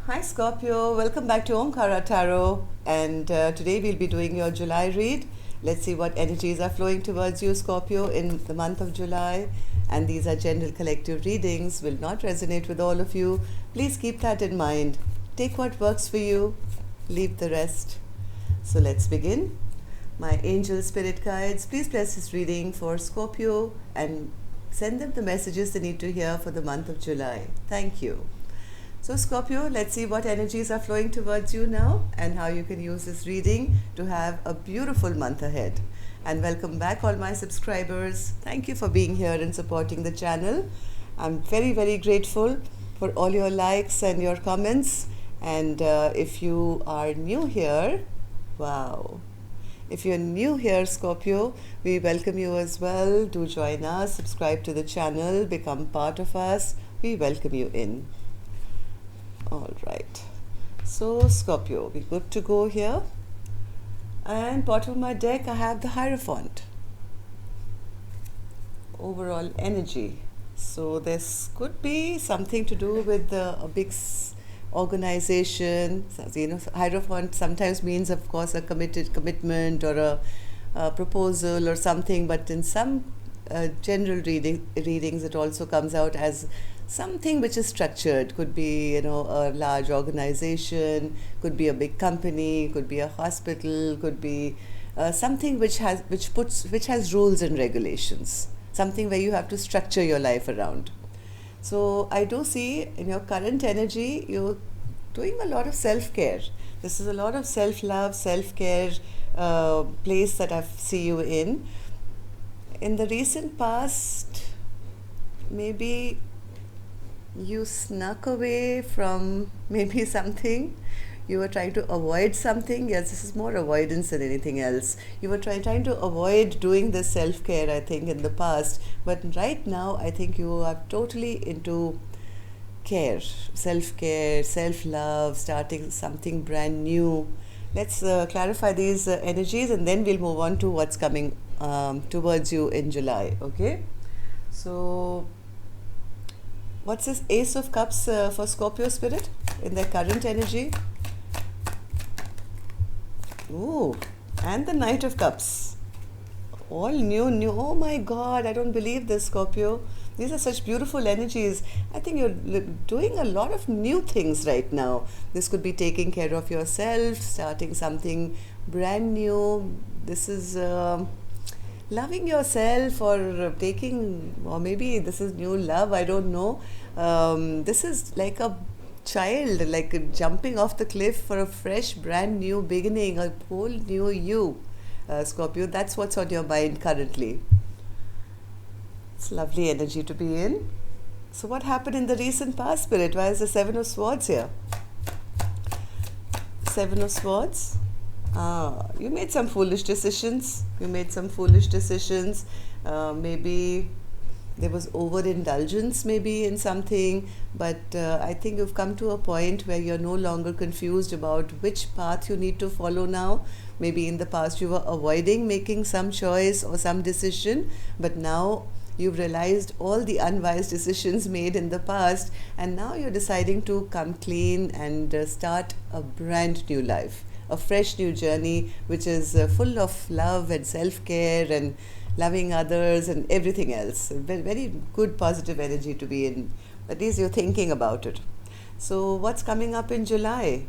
Hi Scorpio, welcome back to Omkara Tarot, and today we'll be doing your July read. Let's see what energies are flowing towards you, Scorpio, in the month of July. And these are general collective readings, will not resonate with all of you. Please keep that in mind. Take what works for you, leave the rest. So let's begin. My angel spirit guides, please bless this reading for Scorpio and send them the messages they need to hear for the month of July. Thank you. So Scorpio, let's see what energies are flowing towards you now and how you can use this reading to have a beautiful month ahead. And welcome back all my subscribers. Thank you for being here and supporting the channel. I'm very, very grateful for all your likes and your comments. And if you are new here, wow. If you're new here, Scorpio, we welcome you as well. Do join us, subscribe to the channel, become part of us. We welcome you in. All right, so Scorpio, we're good to go here. And bottom of my deck I have the Hierophant, overall energy. So this could be something to do with a big organization. So, Hierophant sometimes means, of course, a commitment or a proposal or something, but in some general readings it also comes out as something which is structured. Could be, a large organization, could be a big company, could be a hospital, could be something which has rules and regulations, something where you have to structure your life around. So I do see in your current energy you're doing a lot of self-care. This is a lot of self-love, self-care place that I see you in. In the recent past, maybe you snuck away from maybe something. You were trying to avoid something. Yes, this is more avoidance than anything else. You were trying to avoid doing this self-care, I think, in the past. But right now, I think you are totally into care, self-care, self-love, starting something brand new. Let's clarify these energies and then we'll move on to what's coming towards you in July, okay? So what's this Ace of Cups for Scorpio spirit in their current energy? Ooh, and the Knight of Cups. All new. Oh my God, I don't believe this, Scorpio. These are such beautiful energies. I think you're doing a lot of new things right now. This could be taking care of yourself, starting something brand new. This is loving yourself, or maybe this is new love, I don't know. This is like a child, like jumping off the cliff for a fresh brand new beginning, a whole new you, Scorpio. That's what's on your mind currently. It's lovely energy to be in. So what happened in the recent past, spirit? Why is the Seven of Swords here? Seven of Swords. You made some foolish decisions. Maybe there was overindulgence maybe in something, but I think you've come to a point where you're no longer confused about which path you need to follow now. Maybe in the past you were avoiding making some choice or some decision, but now you've realized all the unwise decisions made in the past, and now you're deciding to come clean and start a brand new life, a fresh new journey, which is full of love and self-care and loving others and everything else. Very, very good positive energy to be in. At least you're thinking about it. So what's coming up in July?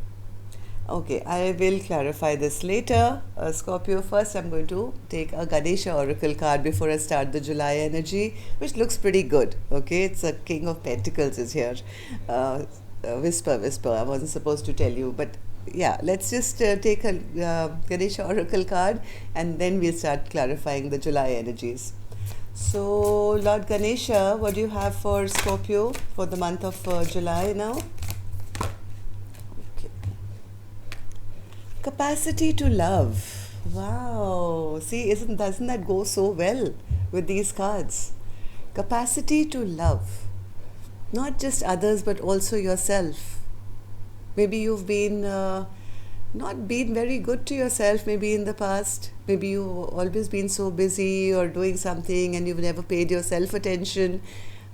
Okay, I will clarify this later. Scorpio, first I'm going to take a Ganesha Oracle card before I start the July energy, which looks pretty good. Okay, it's a King of Pentacles is here. Whisper. I wasn't supposed to tell you, but yeah, let's just take a Ganesha Oracle card and then we'll start clarifying the July energies. So, Lord Ganesha, what do you have for Scorpio for the month of July now? Capacity to love. Wow. See, doesn't that go so well with these cards? Capacity to love. Not just others, but also yourself. Maybe you've been not been very good to yourself maybe in the past. Maybe you've always been so busy or doing something and you've never paid yourself attention.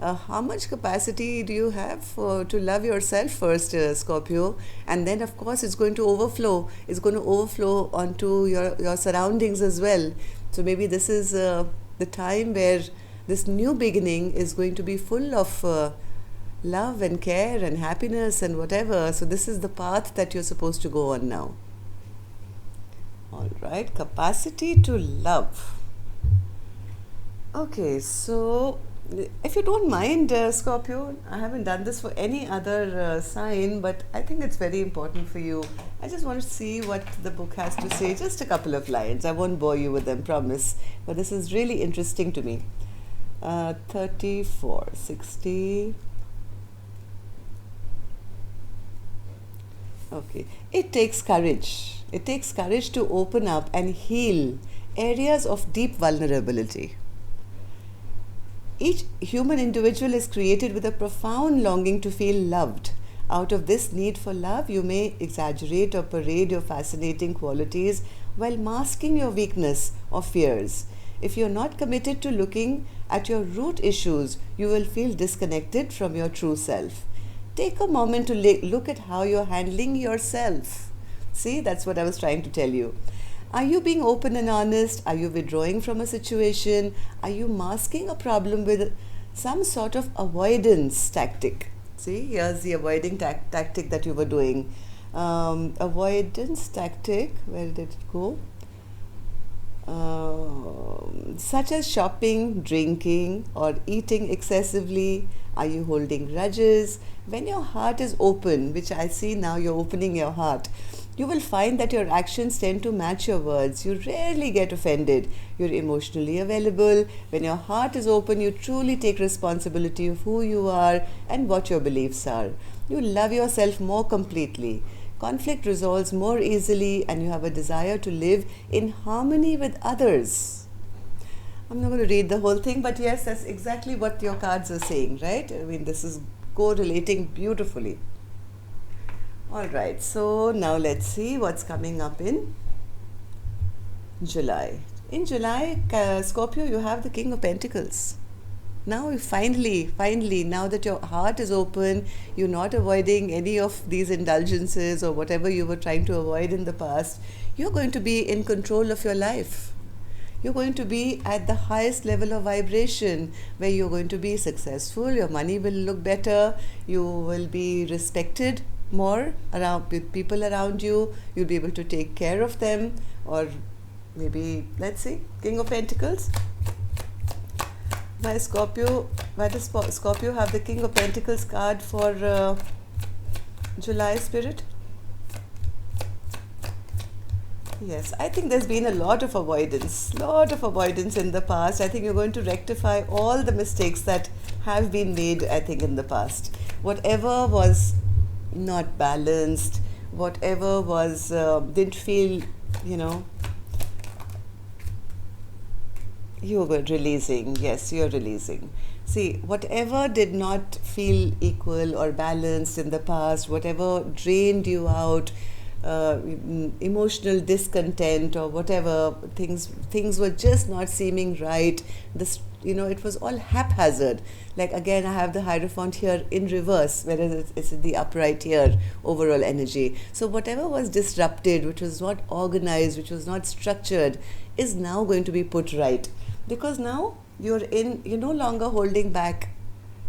How much capacity do you have to love yourself first, Scorpio? And then, of course, it's going to overflow. It's going to overflow onto your surroundings as well. So maybe this is the time where this new beginning is going to be full of love and care and happiness and whatever. So this is the path that you're supposed to go on now. All right, capacity to love. Okay, so if you don't mind, Scorpio, I haven't done this for any other sign, but I think it's very important for you. I just want to see what the book has to say, just a couple of lines. I won't bore you with them, promise. But this is really interesting to me. 34, 60. Okay. It takes courage. It takes courage to open up and heal areas of deep vulnerability. Each human individual is created with a profound longing to feel loved. Out of this need for love, you may exaggerate or parade your fascinating qualities while masking your weakness or fears. If you're not committed to looking at your root issues, you will feel disconnected from your true self. Take a moment to look at how you're handling yourself. See, that's what I was trying to tell you. Are you being open and honest? Are you withdrawing from a situation? Are you masking a problem with some sort of avoidance tactic? See, here's the avoiding tactic that you were doing. Avoidance tactic, where did it go? Such as shopping, drinking, or eating excessively. Are you holding grudges? When your heart is open, which I see now you're opening your heart, you will find that your actions tend to match your words. You rarely get offended. You're emotionally available. When your heart is open, you truly take responsibility of who you are and what your beliefs are. You love yourself more completely. Conflict resolves more easily, and you have a desire to live in harmony with others. I'm not going to read the whole thing, but yes, that's exactly what your cards are saying, right? I mean, this is correlating beautifully. All right, so now let's see what's coming up in July. In July, Scorpio, you have the King of Pentacles. Now, finally, now that your heart is open, you're not avoiding any of these indulgences or whatever you were trying to avoid in the past, you're going to be in control of your life. You're going to be at the highest level of vibration where you're going to be successful, your money will look better, you will be respected more around with people around you, you'll be able to take care of them, or maybe, let's see, King of Pentacles. Why does Scorpio have the King of Pentacles card for July, Spirit? Yes, I think there's been a lot of avoidance in the past. I think you're going to rectify all the mistakes that have been made, I think, in the past. Whatever was not balanced, whatever was didn't feel, you're releasing. Yes, you're releasing. See, whatever did not feel equal or balanced in the past, whatever drained you out, emotional discontent or whatever, things were just not seeming right. It was all haphazard. Like, again, I have the Hierophant here in reverse, whereas it's in the upright here, overall energy. So whatever was disrupted, which was not organized, which was not structured, is now going to be put right. Because now you're no longer holding back,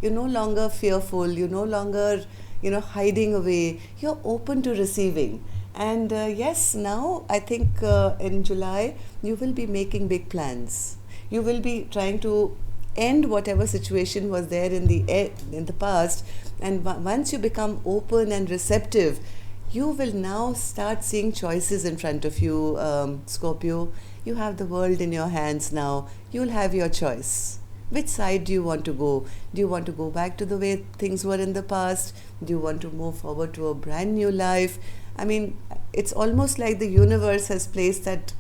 you're no longer fearful, you're no longer, hiding away, you're open to receiving. And yes, now I think in July, you will be making big plans. You will be trying to end whatever situation was there in the past. And once you become open and receptive, you will now start seeing choices in front of you, Scorpio. You have the world in your hands now. You'll have your choice. Which side do you want to go? Do you want to go back to the way things were in the past? Do you want to move forward to a brand new life? I mean, it's almost like the universe has placed that,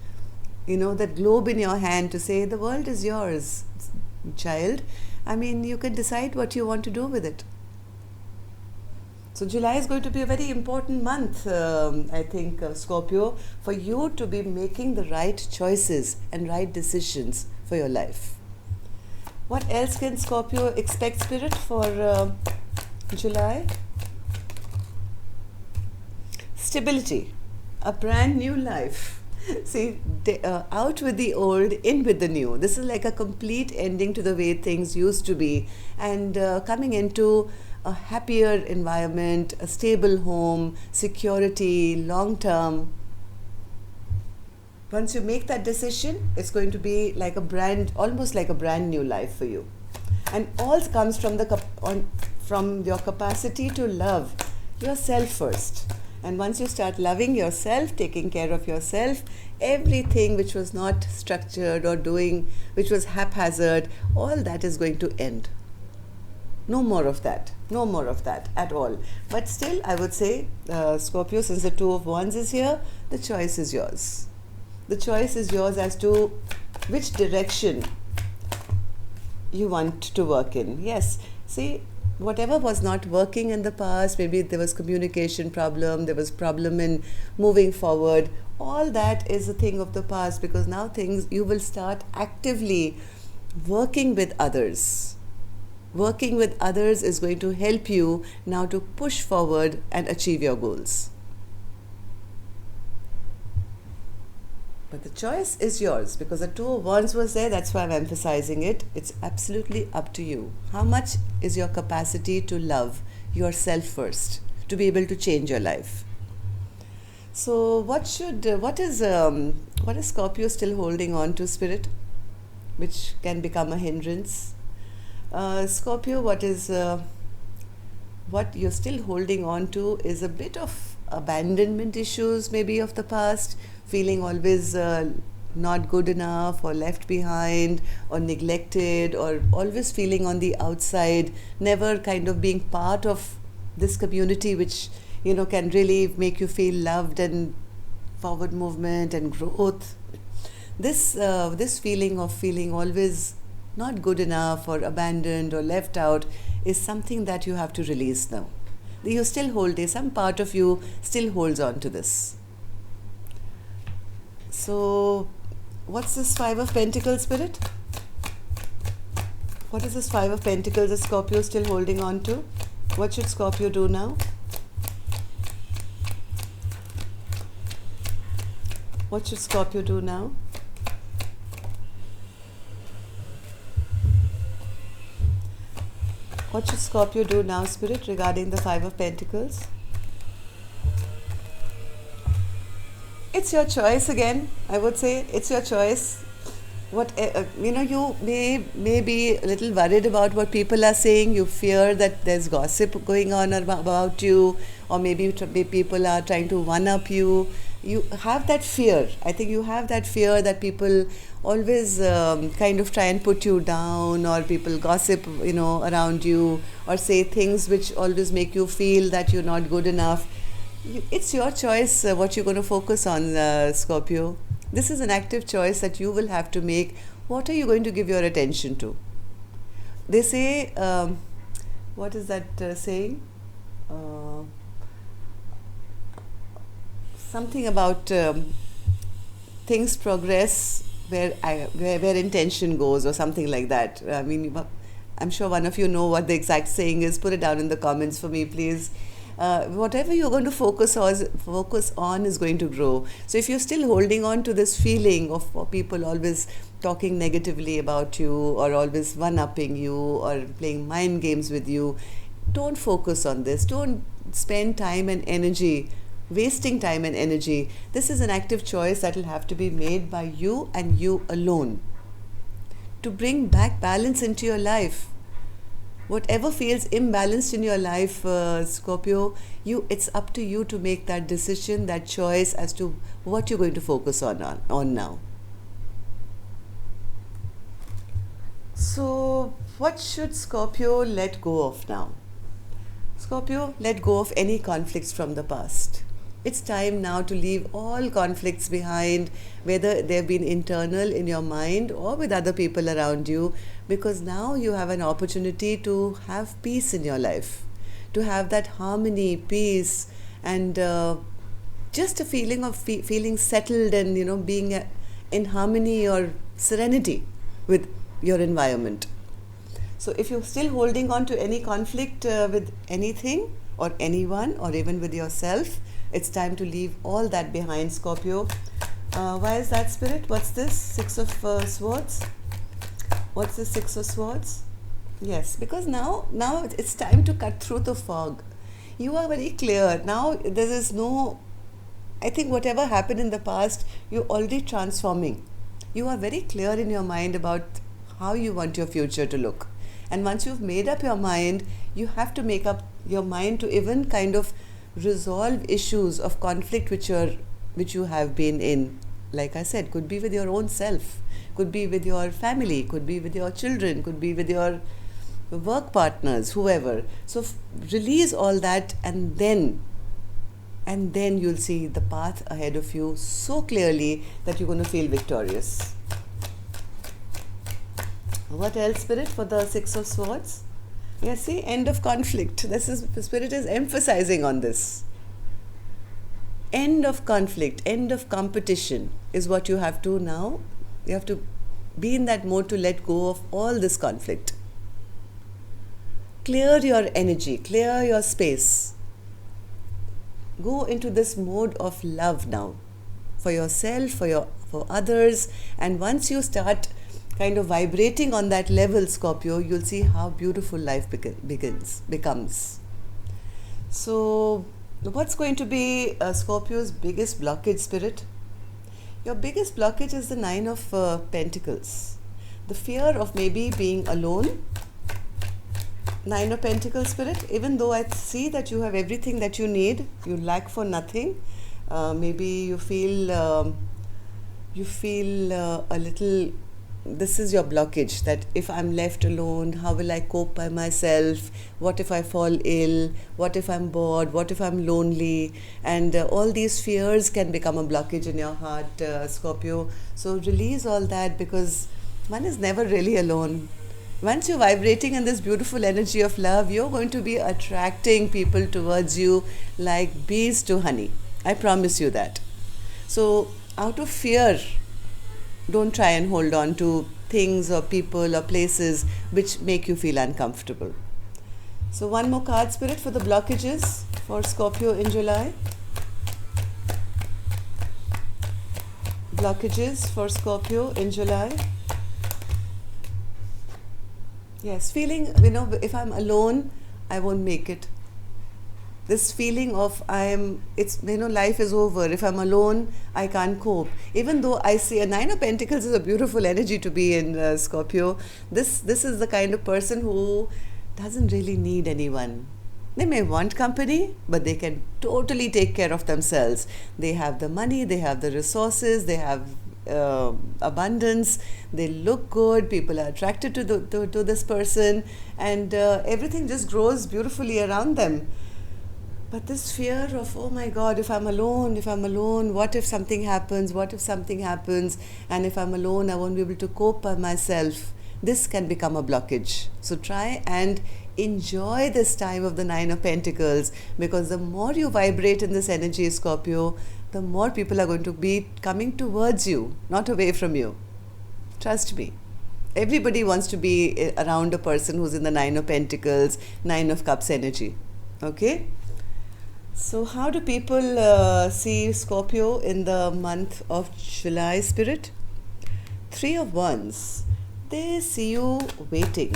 that globe in your hand to say, the world is yours, child. I mean, you can decide what you want to do with it. So July is going to be a very important month, I think, Scorpio, for you to be making the right choices and right decisions for your life. What else can Scorpio expect, Spirit, for July? Stability, a brand new life. See, out with the old, in with the new. This is like a complete ending to the way things used to be, and coming into a happier environment, a stable home, security, long term. Once you make that decision, it's going to be like a almost like a brand new life for you. And all comes from from your capacity to love yourself first. And once you start loving yourself, taking care of yourself, everything which was not structured or doing, which was haphazard, all that is going to end. No more of that. No more of that at all. But still, I would say, Scorpio, since the Two of Wands is here, the choice is yours. The choice is yours as to which direction you want to work in. Yes, see, whatever was not working in the past, maybe there was communication problem, there was problem in moving forward, all that is a thing of the past, because now you will start actively working with others. Working with others is going to help you now to push forward and achieve your goals. But the choice is yours, because the Two of Wands was there, that's why I'm emphasizing it. It's absolutely up to you. How much is your capacity to love yourself first, to be able to change your life? So what is Scorpio still holding on to, Spirit, which can become a hindrance? Scorpio, what you're still holding on to is a bit of abandonment issues, maybe of the past, feeling always not good enough or left behind or neglected, or always feeling on the outside, never kind of being part of this community which can really make you feel loved and forward movement and growth. This feeling of feeling always not good enough or abandoned or left out is something that you have to release now. You still hold it, some part of you still holds on to this. So what's this Five of Pentacles, Spirit? What is this Five of Pentacles that Scorpio is still holding on to? What should Scorpio do now? What should Scorpio do now? What should Scorpio do now, Spirit, regarding the Five of Pentacles? It's your choice again, I would say. It's your choice. You may be a little worried about what people are saying. You fear that there's gossip going on about you, or maybe people are trying to one-up you. You have that fear. I think you have that fear that people always kind of try and put you down, or people gossip, around you, or say things which always make you feel that you're not good enough. It's your choice what you're going to focus on, Scorpio. This is an active choice that you will have to make. What are you going to give your attention to? They say, what is that saying? Something about things progress where intention goes, or something like that. I mean, I'm sure one of you know what the exact saying is. Put it down in the comments for me, please. Whatever you're going to focus on is going to grow. So if you're still holding on to this feeling of people always talking negatively about you, or always one-upping you, or playing mind games with you, don't focus on this. Don't spend time and energy, wasting time and energy. This is an active choice that will have to be made by you and you alone, to bring back balance into your life. Whatever feels imbalanced in your life, Scorpio, it's up to you to make that decision, that choice as to what you're going to focus on now. So what should Scorpio let go of now? Scorpio, let go of any conflicts from the past. It's time now to leave all conflicts behind, whether they've been internal in your mind or with other people around you, because now you have an opportunity to have peace in your life, to have that harmony, peace, and just a feeling of feeling settled and being in harmony or serenity with your environment. So if you're still holding on to any conflict with anything or anyone or even with yourself, it's time to leave all that behind, Scorpio. Why is that, Spirit? What's this? Six of Swords. What's the Six of Swords? Yes, because now it's time to cut through the fog. You are very clear. Now there is no, I think whatever happened in the past, you're already transforming. You are very clear in your mind about how you want your future to look. And once you've made up your mind, you have to make up your mind to even kind of resolve issues of conflict which you have been in. Like I said, could be with your own self, could be with your family, could be with your children, could be with your work partners, whoever. So release all that, and then you'll see the path ahead of you so clearly that you're going to feel victorious. What else, Spirit, for the Six of Swords? Yes, see, end of conflict. Spirit is emphasizing on this. End of conflict, end of competition is what you have to now. You have to be in that mode to let go of all this conflict. Clear your energy, clear your space. Go into this mode of love now for yourself, for others, and once you start kind of vibrating on that level, Scorpio, you'll see how beautiful life becomes. So what's going to be Scorpio's biggest blockage, Spirit? Your biggest blockage is the Nine of Pentacles. The fear of maybe being alone. Nine of Pentacles, Spirit. Even though I see that you have everything that you need, you lack for nothing. Maybe you feel a little, this is your blockage, that if I'm left alone, how will I cope by myself? What if I fall ill? What if I'm bored? What if I'm lonely? And all these fears can become a blockage in your heart, Scorpio. So release all that, because one is never really alone. Once you're vibrating in this beautiful energy of love, you're going to be attracting people towards you like bees to honey. I promise you that. So out of fear, don't try and hold on to things or people or places which make you feel uncomfortable. So one more card, Spirit, for the blockages for Scorpio in July. Blockages for Scorpio in July. Yes, feeling, if I'm alone, I won't make it. This feeling of life is over. If I'm alone, I can't cope. Even though I see a Nine of Pentacles is a beautiful energy to be in, Scorpio. This is the kind of person who doesn't really need anyone. They may want company, but they can totally take care of themselves. They have the money, they have the resources, they have abundance, they look good, people are attracted to this person, and everything just grows beautifully around them. But this fear of, oh my God, if I'm alone, what if something happens, and if I'm alone, I won't be able to cope by myself. This can become a blockage. So try and enjoy this time of the Nine of Pentacles, because the more you vibrate in this energy, Scorpio, the more people are going to be coming towards you, not away from you. Trust me. Everybody wants to be around a person who's in the Nine of Pentacles, Nine of Cups energy. Okay? So how do people see Scorpio in the month of July, Spirit? Three of Wands. They see you waiting.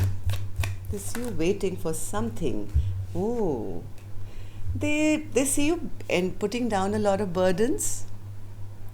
They see you waiting for something. Oh. They see you and putting down a lot of burdens.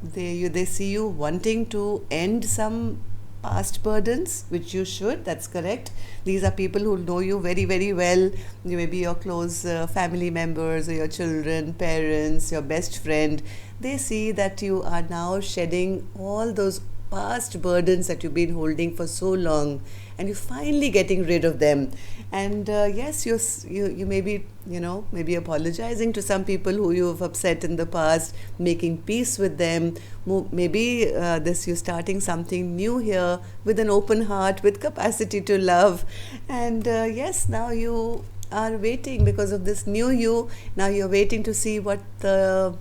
They see you wanting to end some past burdens, which you should. That's correct. These are people who know you very, very well. You may be your close family members or your children, parents, your best friend. They see that you are now shedding all those past burdens that you've been holding for so long, and you're finally getting rid of them. And yes, you may be, maybe apologizing to some people who you've upset in the past, making peace with them. Maybe you're starting something new here with an open heart, with capacity to love. And yes, now you are waiting because of this new you. Now you're waiting to see what the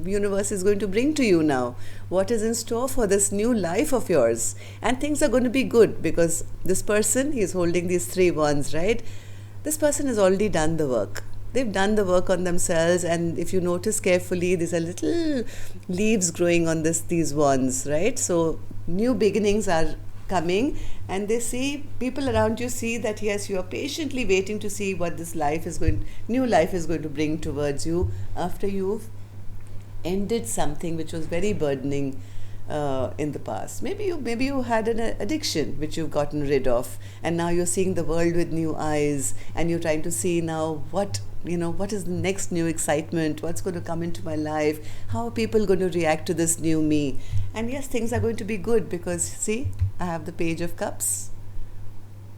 universe is going to bring to you now, what is in store for this new life of yours. And things are going to be good, because this person, he's holding these 3 wands, right? This person has already done the work. They've done the work on themselves, and if you notice carefully, there's a little leaves growing on these wands, right? So new beginnings are coming, and they see, people around you see that yes, you are patiently waiting to see what this new life is going to bring towards you after you've ended something which was very burdening in the past. Maybe you had an addiction which you've gotten rid of, and now you're seeing the world with new eyes, and you're trying to see now what is the next new excitement, what's going to come into my life, how are people going to react to this new me. And yes, things are going to be good, because see, I have the Page of Cups.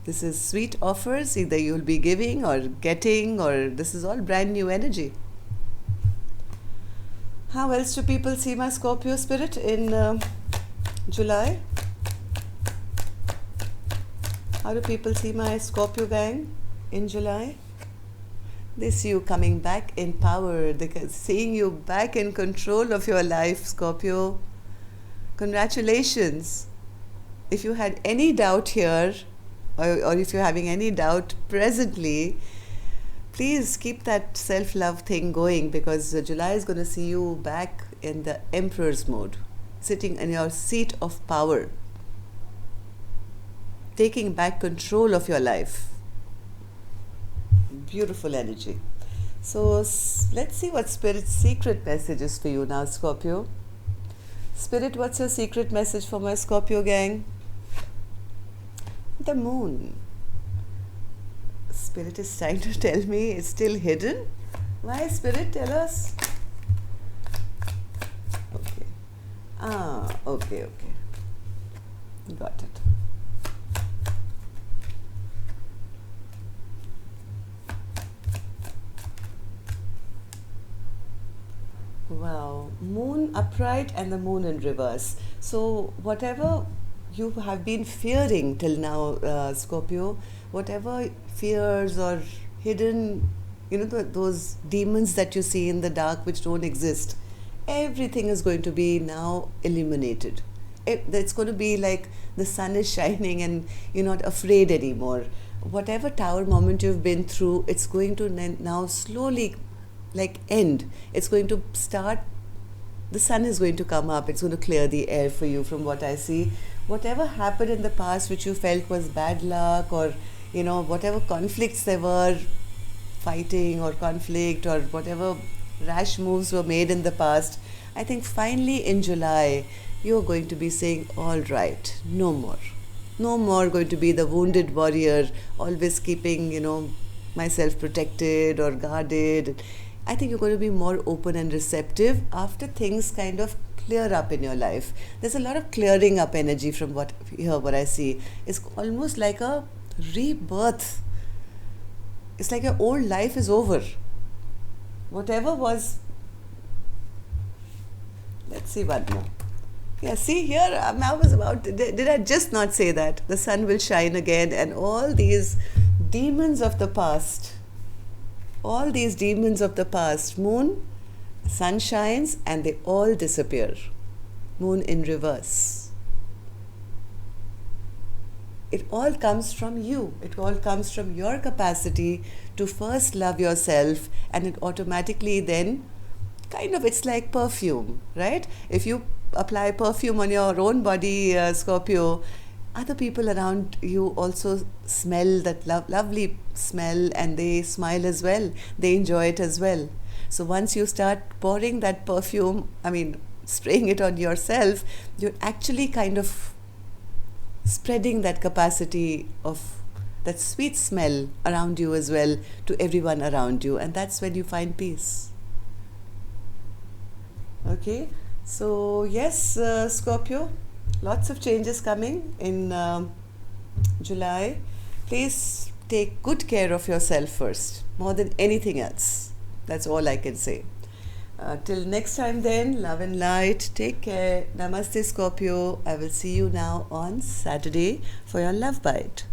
This is sweet offers, either you'll be giving or getting, or this is all brand new energy. How else do people see my Scorpio spirit in July? How do people see my Scorpio gang in July? They see you coming back in power. They're seeing you back in control of your life, Scorpio. Congratulations. If you had any doubt here, or if you're having any doubt presently, please keep that self-love thing going, because July is going to see you back in the Emperor's mode, sitting in your seat of power, taking back control of your life. Beautiful energy. So let's see what Spirit's secret message is for you now, Scorpio. Spirit, what's your secret message for my Scorpio gang? The Moon. Spirit is trying to tell me it's still hidden. Why, Spirit? Tell us. Okay. Okay. Got it. Wow. Moon upright and the Moon in reverse. So whatever you have been fearing till now, Scorpio, whatever fears or hidden, those demons that you see in the dark which don't exist, everything is going to be now illuminated. It's going to be like the sun is shining and you're not afraid anymore. Whatever tower moment you've been through, it's going to now slowly end. It's going to start, the sun is going to come up, it's going to clear the air for you from what I see. Whatever happened in the past which you felt was bad luck, or whatever conflicts there were, fighting or conflict, or whatever rash moves were made in the past, I think finally in July you're going to be saying, all right, no more going to be the wounded warrior, always keeping myself protected or guarded. I think you're going to be more open and receptive after things kind of clear up in your life. There's a lot of clearing up energy from what I see. It's almost like a rebirth. It's like your old life is over. Whatever was. Let's see one more. Yeah, see here, I was about, did I just not say that? The sun will shine again, and all these demons of the past, Moon, sun shines and they all disappear. Moon in reverse. It all comes from you. It all comes from your capacity to first love yourself, and it automatically then it's like perfume, right? If you apply perfume on your own body, Scorpio, other people around you also smell that lovely smell, and they smile as well. They enjoy it as well. So once you start pouring that perfume, spraying it on yourself, you're actually kind of spreading that capacity of that sweet smell around you as well to everyone around you, and that's when you find peace. Okay, so yes, Scorpio, lots of changes coming in July. Please take good care of yourself first, more than anything else. That's all I can say. Till next time then, love and light. Take care. Namaste, Scorpio. I will see you now on Saturday for your love bite.